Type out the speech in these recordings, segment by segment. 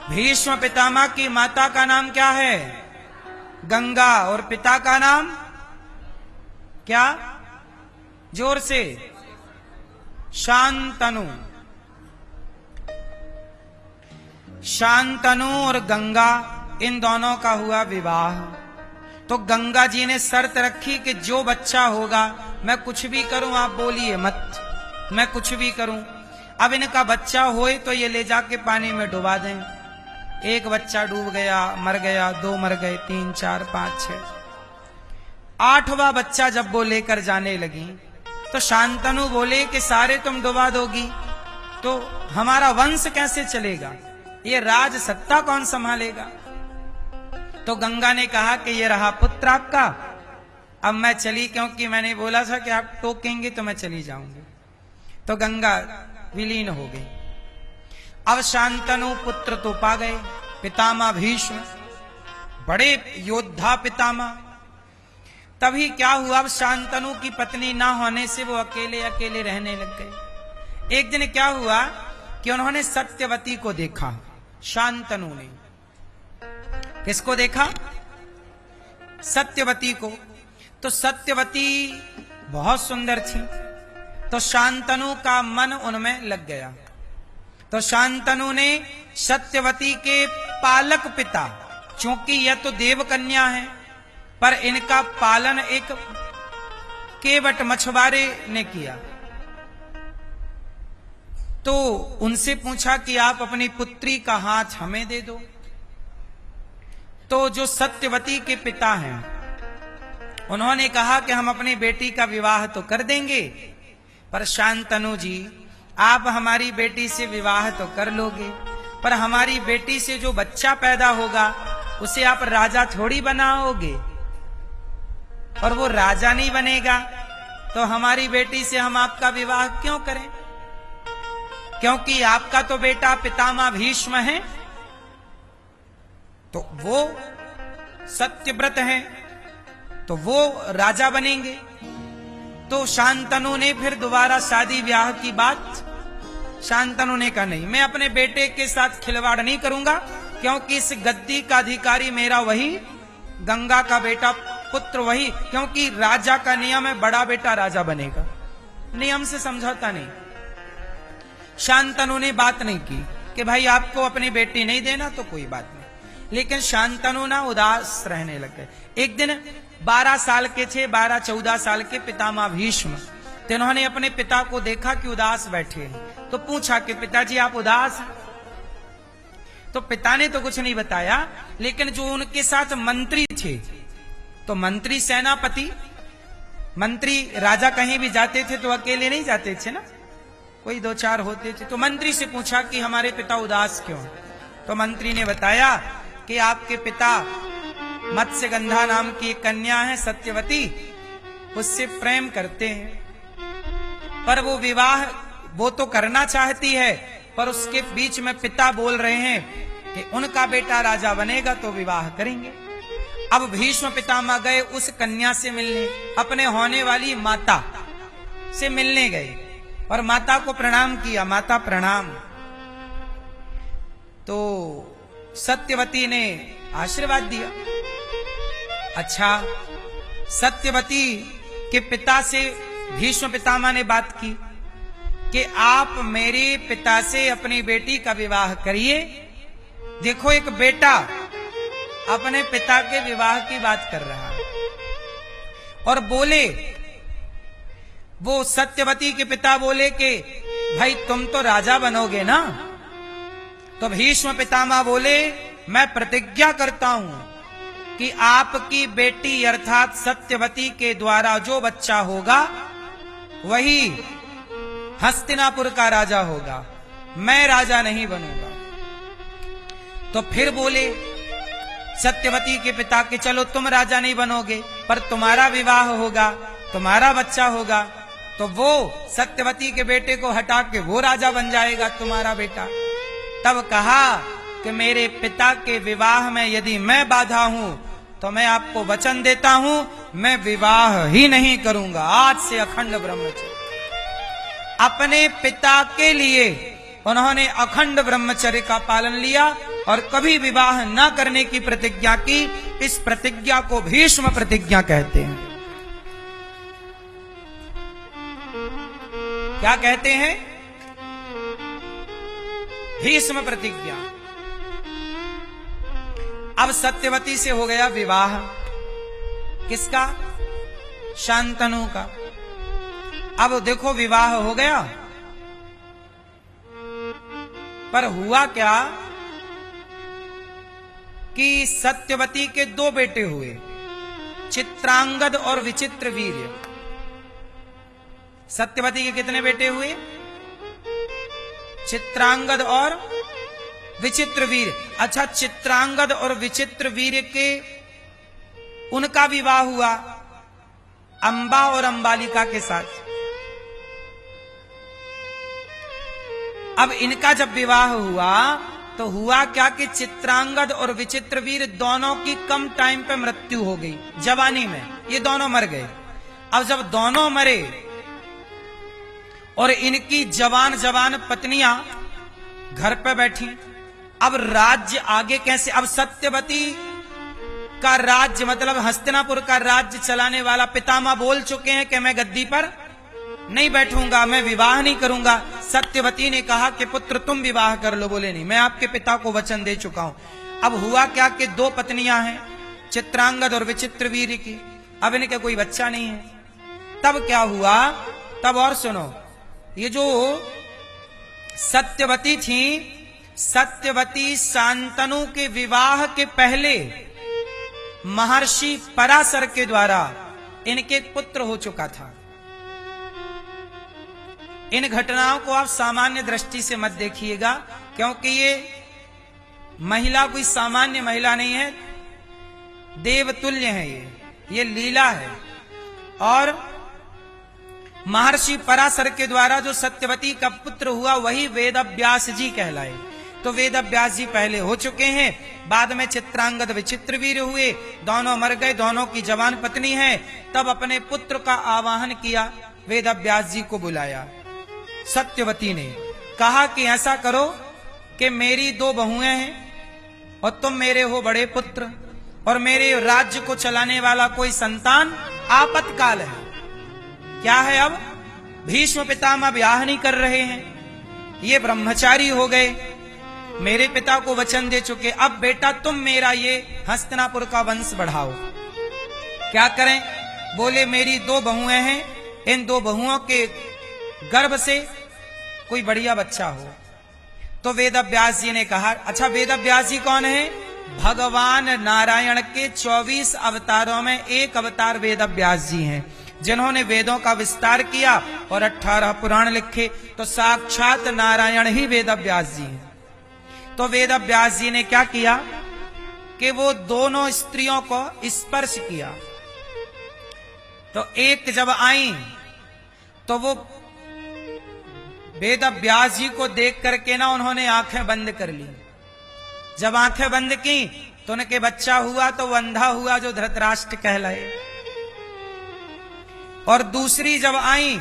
भीष्म पितामह की माता का नाम क्या है? गंगा। और पिता का नाम क्या? जोर से। शांतनु। शांतनु और गंगा, इन दोनों का हुआ विवाह। तो गंगा जी ने शर्त रखी कि जो बच्चा होगा, मैं कुछ भी करूं, आप बोलिए मत, मैं कुछ भी करूं। अब इनका बच्चा होए तो ये ले जाके पानी में डुबा दें। एक बच्चा डूब गया, मर गया, 2 मर गए, 3, 4, 5, 6, 8वां बच्चा जब वो लेकर जाने लगी तो शांतनु बोले कि सारे तुम डुबा दोगी तो हमारा वंश कैसे चलेगा, ये राज सत्ता कौन संभालेगा? तो गंगा ने कहा कि ये रहा पुत्र आपका, अब मैं चली, क्योंकि मैंने बोला था कि आप टोकेंगे तो मैं चली जाऊंगी। तो गंगा विलीन हो गई। अब शांतनु पुत्र तो पा गए, पितामह भीष्म, बड़े योद्धा पितामह। तभी क्या हुआ, अब शांतनु की पत्नी ना होने से वो अकेले अकेले रहने लग गए। एक दिन क्या हुआ कि उन्होंने सत्यवती को देखा। शांतनु ने किसको देखा? सत्यवती को। तो सत्यवती बहुत सुंदर थी, तो शांतनु का मन उनमें लग गया। तो शांतनु ने सत्यवती के पालक पिता, चूंकि यह तो देवकन्या है, पर इनका पालन एक केवट मछुआरे ने किया, तो उनसे पूछा कि आप अपनी पुत्री का हाथ हमें दे दो। तो जो सत्यवती के पिता हैं, उन्होंने कहा कि हम अपनी बेटी का विवाह तो कर देंगे, पर शांतनु जी आप हमारी बेटी से विवाह तो कर लोगे, पर हमारी बेटी से जो बच्चा पैदा होगा उसे आप राजा थोड़ी बनाओगे, और वो राजा नहीं बनेगा तो हमारी बेटी से हम आपका विवाह क्यों करें? क्योंकि आपका तो बेटा पितामह भीष्म है, तो वो सत्यव्रत है, तो वो राजा बनेंगे। तो शांतनु ने फिर दोबारा शादी ब्याह की बात, शांतनु ने कहा नहीं, मैं अपने बेटे के साथ खिलवाड़ नहीं करूंगा, क्योंकि इस गद्दी का अधिकारी मेरा वही, गंगा का बेटा पुत्र वही, क्योंकि राजा का नियम है बड़ा बेटा राजा बनेगा, नियम से समझौता नहीं। शांतनु ने बात नहीं की कि भाई आपको अपनी बेटी नहीं देना तो कोई बात नहीं, लेकिन शांतनु ना उदास रहने लग गए। एक दिन 12 साल के थे, 12-14 साल के पितामह भीष्म, तो इन्होंने अपने पिता को देखा कि उदास बैठे हैं, तो पूछा कि पिताजी आप उदास हैं? तो पिता ने तो कुछ नहीं बताया, लेकिन जो उनके साथ मंत्री थे, तो मंत्री सेनापति, मंत्री राजा कहीं भी जाते थे तो अकेले नहीं जाते थे ना, कोई 2-4 होते थे। तो मंत्री से पूछा कि हमारे पिता उदास क्यों? तो मंत्री ने बताया कि आपके पिता मत्स्यगंधा नाम की एक कन्या है सत्यवती, उससे प्रेम करते हैं, पर वो विवाह वो तो करना चाहती है, पर उसके बीच में पिता बोल रहे हैं कि उनका बेटा राजा बनेगा तो विवाह करेंगे। अब भीष्म पितामह गए उस कन्या से मिलने, अपने होने वाली माता से मिलने गए और माता को प्रणाम किया, माता प्रणाम। तो सत्यवती ने आशीर्वाद दिया। अच्छा, सत्यवती के पिता से भीष्म पितामह ने बात की कि आप मेरे पिता से अपनी बेटी का विवाह करिए। देखो, एक बेटा अपने पिता के विवाह की बात कर रहा है, और बोले, वो सत्यवती के पिता बोले कि भाई तुम तो राजा बनोगे ना? तो भीष्म पितामह बोले, मैं प्रतिज्ञा करता हूं कि आपकी बेटी अर्थात सत्यवती के द्वारा जो बच्चा होगा वही हस्तिनापुर का राजा होगा, मैं राजा नहीं बनूंगा। तो फिर बोले सत्यवती के पिता कि चलो तुम राजा नहीं बनोगे, पर तुम्हारा विवाह होगा, तुम्हारा बच्चा होगा, तो वो सत्यवती के बेटे को हटा के वो राजा बन जाएगा, तुम्हारा बेटा। तब कहा कि मेरे पिता के विवाह में यदि मैं बाधा हूं तो मैं आपको वचन देता हूं, मैं विवाह ही नहीं करूंगा, आज से अखंड ब्रह्मचर्य। अपने पिता के लिए उन्होंने अखंड ब्रह्मचर्य का पालन लिया और कभी विवाह न करने की प्रतिज्ञा की। इस प्रतिज्ञा को भीष्म प्रतिज्ञा कहते हैं। क्या कहते हैं? भीष्म प्रतिज्ञा। अब सत्यवती से हो गया विवाह। किसका? शांतनु का। अब देखो विवाह हो गया, पर हुआ क्या कि सत्यवती के दो बेटे हुए, चित्रांगद और विचित्र वीर्य। सत्यवती के कितने बेटे हुए? चित्रांगद और विचित्र वीर्य। अच्छा, चित्रांगद और विचित्र वीर्य के उनका विवाह हुआ अंबा और अंबालिका के साथ। अब इनका जब विवाह हुआ तो हुआ क्या कि चित्रांगद और विचित्र वीर दोनों की कम टाइम पे मृत्यु हो गई, जवानी में ये दोनों मर गए। अब जब दोनों मरे और इनकी जवान जवान पत्नियां घर पे बैठी, अब राज्य आगे कैसे? अब सत्यवती का राज्य मतलब हस्तिनापुर का राज्य चलाने वाला पितामह बोल चुके हैं कि मैं गद्दी पर नहीं बैठूंगा, मैं विवाह नहीं करूंगा। सत्यवती ने कहा कि पुत्र तुम विवाह कर लो। बोले नहीं, मैं आपके पिता को वचन दे चुका हूं। अब हुआ क्या कि दो पत्नियां हैं, चित्रांगद और विचित्र वीर्य की। अब इनके कोई बच्चा नहीं है। तब क्या हुआ? तब और सुनो, ये जो सत्यवती थी, सत्यवती शांतनु के विवाह के पहले महर्षि पराशर के द्वारा इनके एक पुत्र हो चुका था। इन घटनाओं को आप सामान्य दृष्टि से मत देखिएगा, क्योंकि ये महिला कोई सामान्य महिला नहीं है, देवतुल्य है। ये लीला है। और महर्षि पराशर के द्वारा जो सत्यवती का पुत्र हुआ वही वेदव्यास जी कहलाए। तो वेदव्यास जी पहले हो चुके हैं, बाद में चित्रांगद विचित्र वीर हुए, दोनों मर गए, दोनों की जवान पत्नी है। तब अपने पुत्र का आवाहन किया, वेदव्यास जी को बुलाया। सत्यवती ने कहा कि ऐसा करो कि मेरी दो बहुएं हैं और तुम मेरे हो बड़े पुत्र, और मेरे राज्य को चलाने वाला कोई संतान आपातकाल है। क्या है? अब भीष्म पितामह ब्याह नहीं कर रहे हैं, ये ब्रह्मचारी हो गए, मेरे पिता को वचन दे चुके। अब बेटा तुम मेरा ये हस्तिनापुर का वंश बढ़ाओ। क्या करें? बोले मेरी दो बहुएं हैं, इन दो बहुओं के गर्भ से कोई बढ़िया बच्चा हो। तो वेदव्यास जी ने कहा, अच्छा वेदव्यास जी कौन है? भगवान नारायण के 24 अवतारों में एक अवतार वेदव्यास जी हैं, जिन्होंने वेदों का विस्तार किया और 18 पुराण लिखे। तो साक्षात नारायण ही वेदव्यास जी हैं। तो वेदव्यास जी ने क्या किया कि वो दोनों स्त्रियों को स्पर्श किया। तो एक जब आई तो वो वेदव्यास जी को देख करके ना उन्होंने आंखें बंद कर ली। जब आंखें बंद की तो उनके बच्चा हुआ, तो वो अंधा हुआ जो धृतराष्ट्र कहलाए। और दूसरी जब आई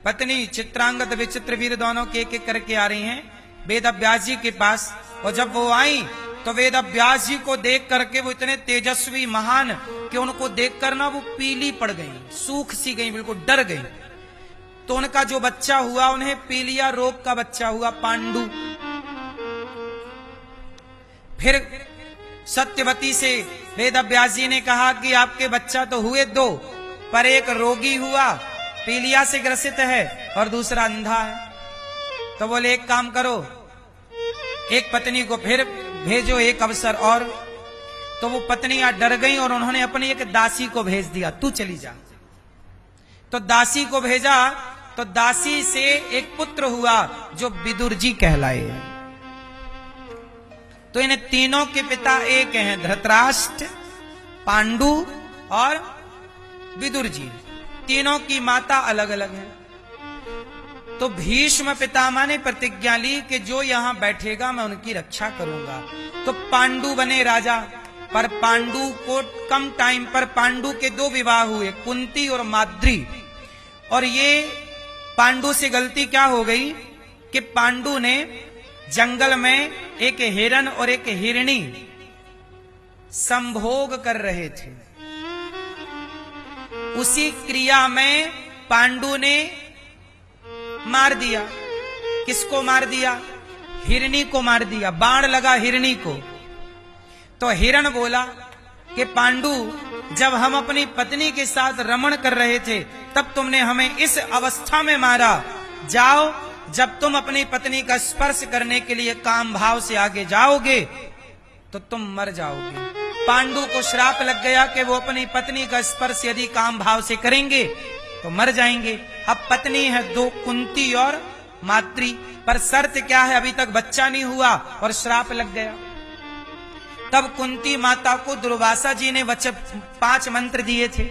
पत्नी चित्रांगद विचित्र वीर दोनों के एक एक करके आ रही हैं वेदव्यास जी के पास, और जब वो आई तो वेदव्यास जी को देख करके वो इतने तेजस्वी महान कि उनको देखकर ना वो पीली पड़ गई, सूख सी गई, बिल्कुल डर गई। तो उनका जो बच्चा हुआ उन्हें पीलिया रोग का बच्चा हुआ, पांडु। फिर सत्यवती से वेदव्यास जी ने कहा कि आपके बच्चा तो हुए दो, पर एक रोगी हुआ, पीलिया से ग्रसित है, और दूसरा अंधा है। तो बोले एक काम करो, एक पत्नी को फिर भेजो एक अवसर और। तो वो पत्नियां डर गईं और उन्होंने अपनी एक दासी को भेज दिया, तू चली जा। तो दासी को भेजा तो दासी से एक पुत्र हुआ जो विदुर जी कहलाए। तो इन तीनों के पिता एक हैं, धृतराष्ट्र, पांडु और विदुर जी। तीनों की माता अलग अलग है। तो भीष्म पितामह ने प्रतिज्ञा ली कि जो यहां बैठेगा मैं उनकी रक्षा करूंगा। तो पांडु बने राजा, पर पांडु को कम टाइम पर पांडु के दो विवाह हुए, कुंती और माद्री। और ये पांडु से गलती क्या हो गई कि पांडु ने जंगल में एक हिरन और एक हिरणी संभोग कर रहे थे। उसी क्रिया में पांडु ने मार दिया। किसको मार दिया? हिरणी को मार दिया। बाण लगा हिरणी को। तो हिरण बोला कि पांडु, जब हम अपनी पत्नी के साथ रमण कर रहे थे तब तुमने हमें इस अवस्था में मारा। जाओ, जब तुम अपनी पत्नी का स्पर्श करने के लिए काम भाव से आगे जाओगे तो तुम मर जाओगे। पांडु को श्राप लग गया कि वो अपनी पत्नी का स्पर्श यदि काम भाव से करेंगे तो मर जाएंगे। अब पत्नी है दो, कुंती और माद्री, पर शर्त क्या है? अभी तक बच्चा नहीं हुआ और श्राप लग गया। तब कुंती माता को दुर्वासा जी ने 5 मंत्र दिए थे।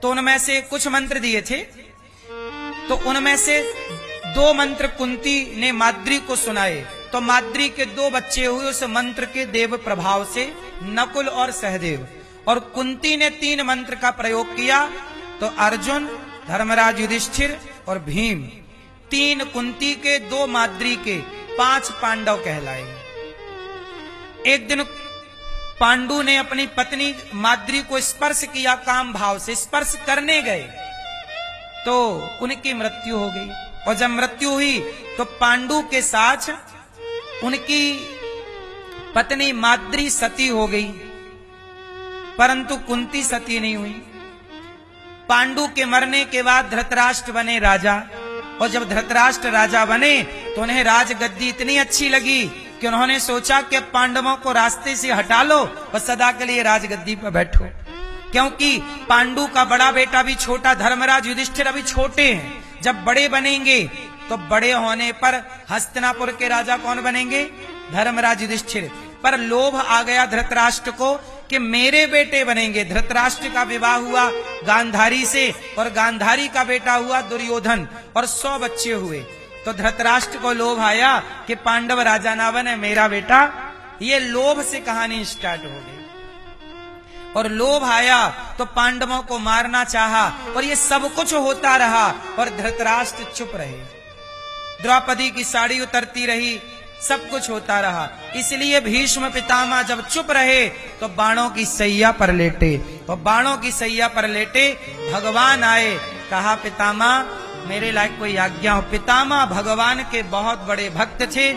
तो उनमें से कुछ मंत्र दिए थे, तो उनमें से 2 मंत्र कुंती ने माद्री को सुनाए। तो माद्री के 2 बच्चे हुए उस मंत्र के देव प्रभाव से, नकुल और सहदेव। और कुंती ने 3 मंत्र का प्रयोग किया, तो अर्जुन, धर्मराज युधिष्ठिर और भीम। 3 कुंती के, 2 माद्री के, 5 पांडव कहलाए। एक दिन पांडु ने अपनी पत्नी माद्री को स्पर्श किया काम भाव से। स्पर्श करने गए तो उनकी मृत्यु हो गई। और जब मृत्यु हुई तो पांडु के साथ उनकी पत्नी माद्री सती हो गई, परंतु कुंती सती नहीं हुई। पांडु के मरने के बाद धृतराष्ट्र बने राजा। और जब धृतराष्ट्र राजा बने तो उन्हें राजगद्दी इतनी अच्छी लगी कि उन्होंने सोचा कि पांडवों को रास्ते से हटा लो और सदा के लिए राजगद्दी पर बैठो। क्योंकि पांडु का बड़ा बेटा भी छोटा, धर्मराज युधिष्ठिर अभी छोटे हैं। जब बड़े बनेंगे तो बड़े होने पर हस्तिनापुर के राजा कौन बनेंगे? धर्मराज युधिष्ठिर। पर लोभ आ गया धृतराष्ट्र को कि मेरे बेटे बनेंगे। धृतराष्ट्र का विवाह हुआ गांधारी से और गांधारी का बेटा हुआ दुर्योधन और 100 बच्चे हुए। तो धृतराष्ट्र को लोभ आया कि पांडव राजा ना बने, मेरा बेटा। ये लोभ से कहानी स्टार्ट हो गई। और लोभ आया तो पांडवों को मारना चाहा और ये सब कुछ होता रहा और धृतराष्ट्र चुप रहे। द्रौपदी की साड़ी उतरती रही, सब कुछ होता रहा। इसलिए भीष्म पितामह जब चुप रहे तो बाणों की सैया पर लेटे। तो बाणों की सैया पर लेटे भगवान आए, कहा पितामह मेरे लायक कोई आज्ञा हो। पितामह भगवान के बहुत बड़े भक्त थे।